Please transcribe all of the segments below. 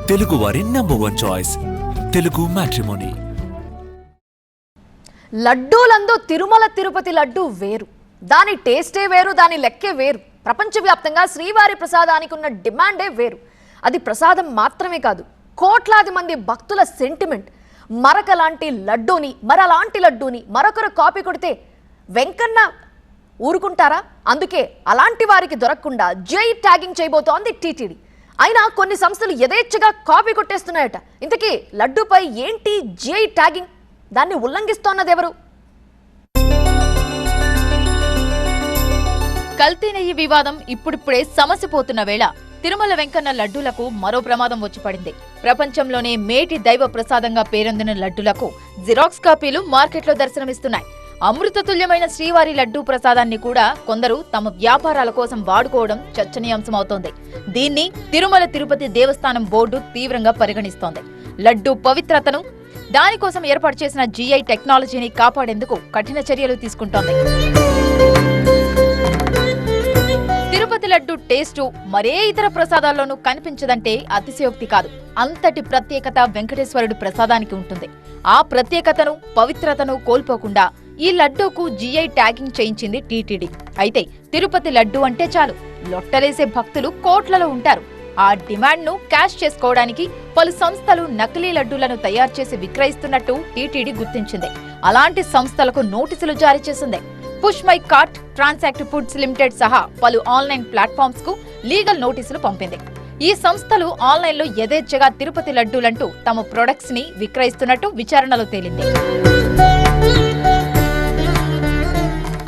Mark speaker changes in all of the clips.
Speaker 1: తెలుగు వారి number 1 choice Telugu matrimony.
Speaker 2: లడ్డూలందు తిరుమల తిరుపతి లడ్డు వేరు. దాని టేస్టే వేరు, దాని లెక్కే వేరు. ప్రపంచవ్యాప్తంగా శ్రీవారి ప్రసాదానికి ఉన్న డిమాండే వేరు. అది ప్రసాదం మాత్రమే కాదు, కోట్లాది మంది భక్తుల సెంటిమెంట్. మరొకలాంటి లడ్డూని మరొకరు కాపీ కొడితే వెంకన్న ఊరుకుంటారా? అందుకే అలాంటి వారికి దొరకకుండా జై ట్యాగింగ్ చేయబోతోంది టీటీడీ. అయినా కొన్ని సంస్థలు యథేచ్ఛగా కాపీ కొట్టేస్తున్నాయట. ఇంతకీ లడ్డూపై ఏంటి జై ట్యాగింగ్? దాన్ని ఉల్లంఘిస్తోన్నదెవరు?
Speaker 3: కల్తీ నెయ్యి వివాదం ఇప్పుడిప్పుడే సమసిపోతున్న వేళ తిరుమల వెంకన్న లడ్డూలకు మరో ప్రమాదం వచ్చి పడింది. ప్రపంచంలోనే మేటి దైవ ప్రసాదంగా పేరొందిన లడ్డూలకు జిరాక్స్ కాపీలు మార్కెట్లో దర్శనమిస్తున్నాయి. అమృతతుల్యమైన శ్రీవారి లడ్డూ ప్రసాదాన్ని కూడా కొందరు తమ వ్యాపారాల కోసం వాడుకోవడం చర్చనీయాంశమవుతోంది. దీన్ని తిరుమల తిరుపతి దేవస్థానం బోర్డు తీవ్రంగా పరిగణిస్తోంది. లడ్డూ పవిత్రతను, దానికోసం ఏర్పాటు చేసిన జీఐ టెక్నాలజీని కాపాడేందుకు కఠిన చర్యలు తీసుకుంటోంది. తిరుపతి లడ్డు టేస్టు మరే ఇతర ప్రసాదాల్లోనూ కనిపించదంటే అతిశయోక్తి కాదు. అంతటి ప్రత్యేకత వెంకటేశ్వరుడి ప్రసాదానికి ఉంటుంది. ఆ ప్రత్యేకతను, పవిత్రతను కోల్పోకుండా ఈ లడ్డూకు జీఐ ట్యాగింగ్ చేయించింది టీటీడీ. అయితే తిరుపతి లడ్డు అంటే చాలు లొట్టలేసే భక్తులు కోట్లలో ఉంటారు. ఆ డిమాండ్ను క్యాష్ చేసుకోవడానికి పలు సంస్థలు నకిలీ లడ్డూలను తయారు చేసి విక్రయిస్తున్నట్టు టీటీడీ గుర్తించింది. అలాంటి సంస్థలకు నోటీసులు జారీ చేసింది. Push my cart, transact foods limited సహా పలు ఆన్లైన్ ప్లాట్ఫామ్స్ కు లీగల్ నోటీసులు పంపింది. ఈ సంస్థలు ఆన్లైన్లో యథేచ్ఛగా తిరుపతి లడ్డూలంటూ తమ ప్రొడక్ట్స్ ని విక్రయిస్తున్నట్టు విచారణలో తేలింది.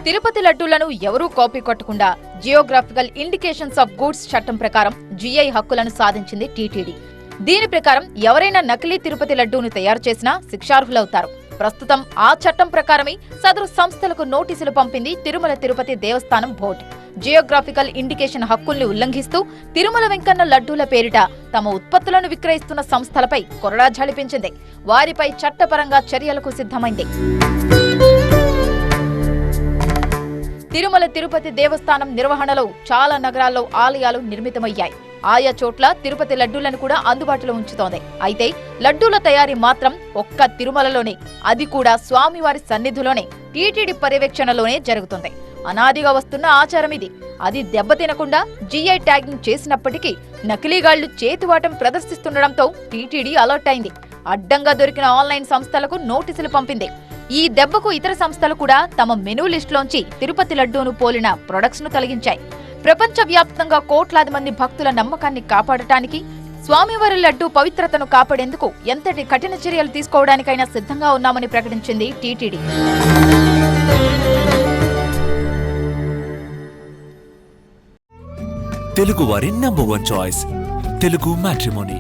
Speaker 3: తిరుపతి లడ్డూలను ఎవరూ కాపీ కొట్టకుండా జియోగ్రాఫికల్ ఇండికేషన్స్ ఆఫ్ గూడ్స్ చట్టం ప్రకారం జీఐ హక్కులను సాధించింది టీటీడీ. దీని ప్రకారం ఎవరైనా నకిలీ తిరుపతి లడ్డూను తయారు చేసినా శిక్షార్హులవుతారు. ప్రస్తుతం ఆ చట్టం ప్రకారమే సదరు సంస్థలకు నోటీసులు పంపింది తిరుమల తిరుపతి దేవస్థానం బోర్డు. జియోగ్రాఫికల్ ఇండికేషన్ హక్కుల్ని ఉల్లంఘిస్తూ తిరుమల వెంకన్న లడ్డూల పేరిట తమ ఉత్పత్తులను విక్రయిస్తున్న సంస్థలపై కొరడా ఝళిపించింది. వారిపై చట్టపరంగా చర్యలకు సిద్ధమైంది. తిరుమల తిరుపతి దేవస్థానం నిర్వహణలో చాలా నగరాల్లో ఆలయాలు నిర్మితమయ్యాయి. ఆయా చోట్ల తిరుపతి లడ్డూలను కూడా అందుబాటులో ఉంచుతోంది. అయితే లడ్డూల తయారీ మాత్రం ఒక్క తిరుమలలోనే, అది కూడా స్వామివారి సన్నిధిలోనే, టీటీడీ పర్యవేక్షణలోనే జరుగుతుంది. అనాదిగా వస్తున్న ఆచారం ఇది. అది దెబ్బతినకుండా జీఐ ట్యాగింగ్ చేసినప్పటికీ నకిలీగాళ్లు చేతివాటం ప్రదర్శిస్తుండటంతో టీటీడీ అలర్ట్ అయింది. అడ్డంగా దొరికిన ఆన్లైన్ సంస్థలకు నోటీసులు పంపింది. ఈ దెబ్బకు ఇతర సంస్థలు కూడా తమ మెనూ లిస్టులోంచి తిరుపతి లడ్డూను పోలిన ప్రొడక్ట్స్ ను తొలగించాయి. ప్రపంచవ్యాప్తంగా కోట్లాది మంది భక్తుల నమ్మకాన్ని కాపాడటానికి, స్వామివారి లడ్డూ పవిత్రతను కాపాడేందుకు ఎంతటి కఠిన చర్యలు తీసుకోవడానికైనా సిద్ధంగా ఉన్నామని ప్రకటించింది టీటీడీ.
Speaker 1: తెలుగు వారి నంబర్ 1 చాయిస్ తెలుగు మ్యాట్రిమోనీ.